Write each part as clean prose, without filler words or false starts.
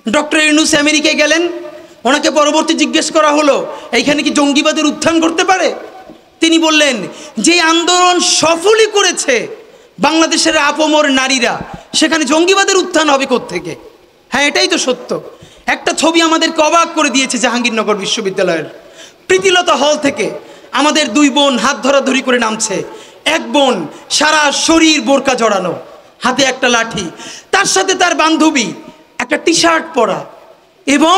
Doctor Yunus আমেরিকায় গেলেন, ওনাকে পরবর্তী জিজ্ঞেস করা হলো এইখানে কি জঙ্গিবাদের উত্থান করতে পারে? তিনি বললেন যে আন্দোলন সফলই করেছে বাংলাদেশের আপমর নারীরা, সেখানে জঙ্গিবাদের উত্থান হবে কোত্থেকে? হ্যাঁ, এটাই তো সত্য। একটা ছবি আমাদেরকে অবাক করে দিয়েছে জাহাঙ্গীরনগর বিশ্ববিদ্যালয়ের প্রীতিলতা হল থেকে আমাদের দুই বোন হাত ধরাধরি করে নামছে। এক বোন সারা শরীর বোরকা জড়ানো, হাতে একটা লাঠি, তার সাথে তার বান্ধবী একটা টি শার্ট পরা এবং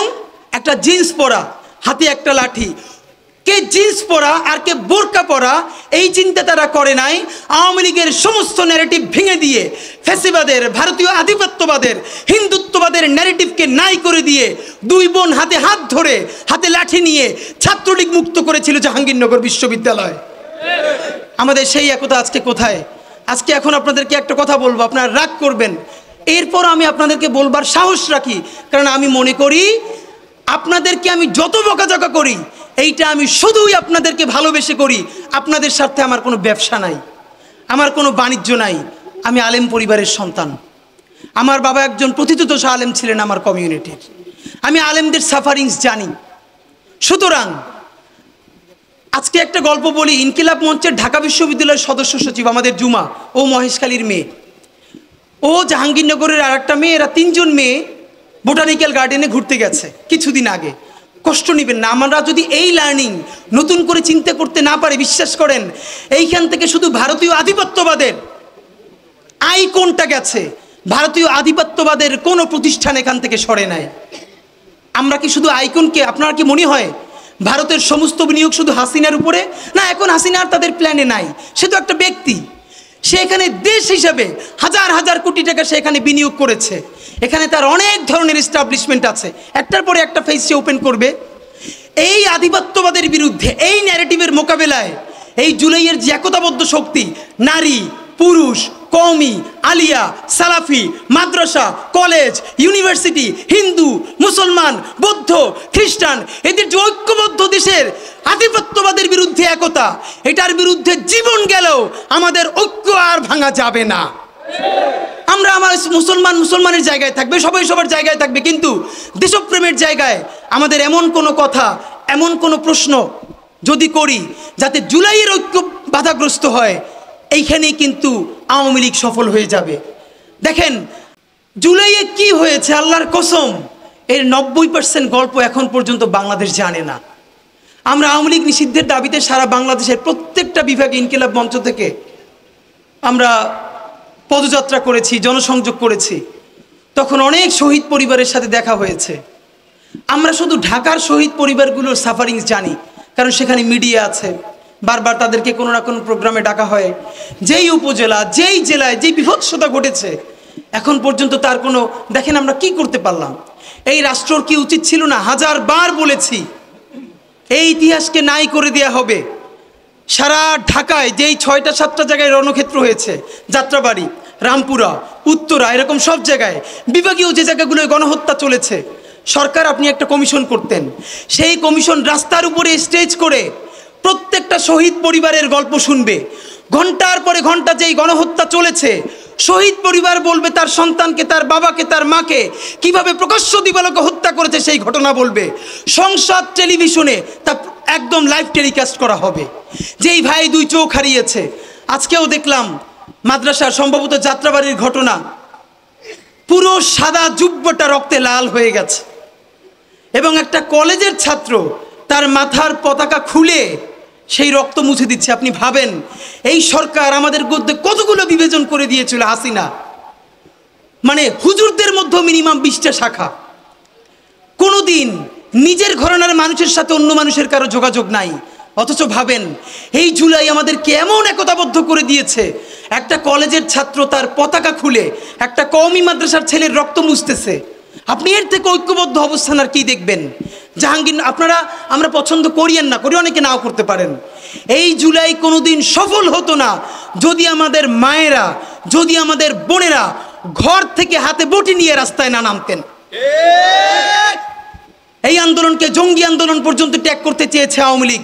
একটা জিন্স পরা, হাতে একটা লাঠি। কে জিন্স পরা আর কে বোরকা পরা এই চিন্তা তারা করে নাই। আওয়ামী লীগের সমস্ত ন্যারেটিভ ভেঙে দিয়ে ফ্যাসিবাদের, ভারতীয় আধিপত্যবাদের, হিন্দুত্ববাদের ন্যারেটিভকে নাই করে দিয়ে দুই বোন হাতে হাত ধরে হাতে লাঠি নিয়ে ছাত্রলীগ মুক্ত করেছিল জাহাঙ্গীরনগর বিশ্ববিদ্যালয়। আমাদের সেই একতা আজকে কোথায়? আজকে এখন আপনাদেরকে একটা কথা বলবো, আপনারা রাগ করবেন, এরপর আমি আপনাদেরকে বলবার সাহস রাখি, কারণ আমি মনে করি আপনাদেরকে আমি যত বকাঝকা করি এইটা আমি শুধুই আপনাদেরকে ভালোবেসে করি। আপনাদের স্বার্থে আমার কোনো ব্যবসা নাই, আমার কোনো বাণিজ্য নাই। আমি আলেম পরিবারের সন্তান, আমার বাবা একজন প্রথিতযশা আলেম ছিলেন আমার কমিউনিটির, আমি আলেমদের সাফারিংস জানি। সুতরাং আজকে একটা গল্প বলি। ইনকিলাব মঞ্চের ঢাকা বিশ্ববিদ্যালয়ের সদস্য সচিব আমাদের জুমা, ও মহেশখালীর মেয়ে, ও জাহাঙ্গীরনগরের আর একটা মেয়ে, এরা তিনজন মেয়ে বোটানিক্যাল গার্ডেনে ঘুরতে গেছে কিছুদিন আগে। কষ্ট নেবেন না, আমরা যদি এই লার্নিং নতুন করে চিন্তা করতে না পারি, বিশ্বাস করেন এইখান থেকে শুধু ভারতীয় আধিপত্যবাদের আইকনটা গেছে, ভারতীয় আধিপত্যবাদের কোনো প্রতিষ্ঠান এখান থেকে সরে নাই। আমরা কি শুধু আইকনকে, আপনার কি মনে হয় ভারতের সমস্ত বিনিয়োগ শুধু হাসিনার উপরে? না, এখন হাসিনার তাদের প্ল্যানে নাই, সে তো একটা ব্যক্তি। সে এখানে দেশ হিসাবে হাজার হাজার কোটি টাকা সে এখানে বিনিয়োগ করেছে, এখানে তার অনেক ধরনের এস্টাবলিশমেন্ট আছে, একটার পরে একটা ফেস সে ওপেন করবে। এই আধিপত্যবাদের বিরুদ্ধে, এই ন্যারেটিভের মোকাবেলায় এই জুলাইয়ের যে একতাবদ্ধ শক্তি, নারী, পুরুষ, কওমি, আলিয়া, সালাফি, মাদ্রাসা, কলেজ, ইউনিভার্সিটি, হিন্দু, মুসলমান, বৌদ্ধ, খ্রিস্টান, এদের যে ঐক্যবদ্ধ দেশের আধিপত্যবাদের বিরুদ্ধে একতা, এটার বিরুদ্ধে জীবন গেলেও আমাদের ঐক্য আর ভাঙা যাবে না। আমরা আমার মুসলমানের জায়গায় থাকবে, সবাই সবার জায়গায় থাকবে, কিন্তু দেশপ্রেমের জায়গায় আমাদের এমন কোনো কথা, এমন কোনো প্রশ্ন যদি করি যাতে জুলাইয়ের ঐক্য বাধাগ্রস্ত হয়, এইখানেই কিন্তু আওয়ামী লীগ সফল হয়ে যাবে। দেখেন জুলাইয়ে কি হয়েছে, আল্লাহর কসম এর 90% গল্প এখন পর্যন্ত বাংলাদেশ জানে না। আমরা আওয়ামী লীগ নিষিদ্ধের দাবিতে সারা বাংলাদেশের প্রত্যেকটা বিভাগে ইনকিলাব মঞ্চ থেকে আমরা পদযাত্রা করেছি, জনসংযোগ করেছি, তখন অনেক শহীদ পরিবারের সাথে দেখা হয়েছে। আমরা শুধু ঢাকার শহীদ পরিবারগুলোর সাফারিংস জানি, কারণ সেখানে মিডিয়া আছে, বারবার তাদেরকে কোনো না কোনো প্রোগ্রামে ডাকা হয়। যেই উপজেলা, যেই জেলায় যেই বিভৎসতা ঘটেছে এখন পর্যন্ত তার কোনো, দেখেন আমরা কি করতে পারলাম? এই রাষ্ট্রর কি উচিত ছিল না? হাজারবার বলেছি এই ইতিহাসকে নাই করে দেয়া হবে। সারা ঢাকায় যেই 6টা-7টা জায়গায় রণক্ষেত্র হয়েছে, যাত্রাবাড়ি, রামপুরা, উত্তরা, এরকম সব জায়গায় বিভাগীয় যে জায়গাগুলোয় গণহত্যা চলেছে, সরকার আপনি একটা কমিশন করতেন, সেই কমিশন রাস্তার উপরে স্টেজ করে প্রত্যেকটা শহীদ পরিবারের গল্প শুনবে। ঘন্টার পরে ঘন্টা যেই গণহত্যা চলেছে, শহীদ পরিবার বলবে তার সন্তানকে, তার বাবাকে, তার মাকে কিভাবে প্রকাশ্য দিবালোকে হত্যা করেছে সেই ঘটনা বলবে। সংসদ টেলিভিশনে তা একদম লাইভ টেলিকাস্ট করা হবে। যেই ভাই 2 চোখ হারিয়েছে, আজকেও দেখলাম মাদ্রাসার সম্ভবত যাত্রাবাড়ির ঘটনা, পুরো সাদা জুব্বটা রক্তে লাল হয়ে গেছে, এবং একটা কলেজের ছাত্র তার মাথার পতাকা খুলে সেই রক্ত মুছে দিচ্ছে। আপনি ভাবেন এই সরকার আমাদের মধ্যে কতগুলো বিভাজন করে দিয়েছিল হাসিনা, মানে হুজুরদের মধ্যে মিনিমাম 20টা শাখা। কোনোদিন নিজের ঘরানার মানুষের সাথে অন্য মানুষের কারো যোগাযোগ নাই, অথচ ভাবেন এই জুলাই আমাদেরকে এমন একতাবদ্ধ করে দিয়েছে। একটা কলেজের ছাত্র তার পতাকা খুলে একটা কওমি মাদ্রাসার ছেলের রক্ত মুছতেছে। আপনি এর থেকে ঐক্যবদ্ধ অবস্থান আর কি দেখবেন? জাহাঙ্গীর, আপনারা আমরা পছন্দ করিয়েন না করি, অনেকে নাও করতে পারেন, এই জুলাই কোনোদিন সফল হতো না যদি আমাদের মায়েরা, যদি আমাদের বোনেরা ঘর থেকে হাতে বটি নিয়ে রাস্তায় না নামতেন। এই আন্দোলনকে জঙ্গি আন্দোলন পর্যন্ত ত্যাগ করতে চেয়েছে আওয়ামী লীগ।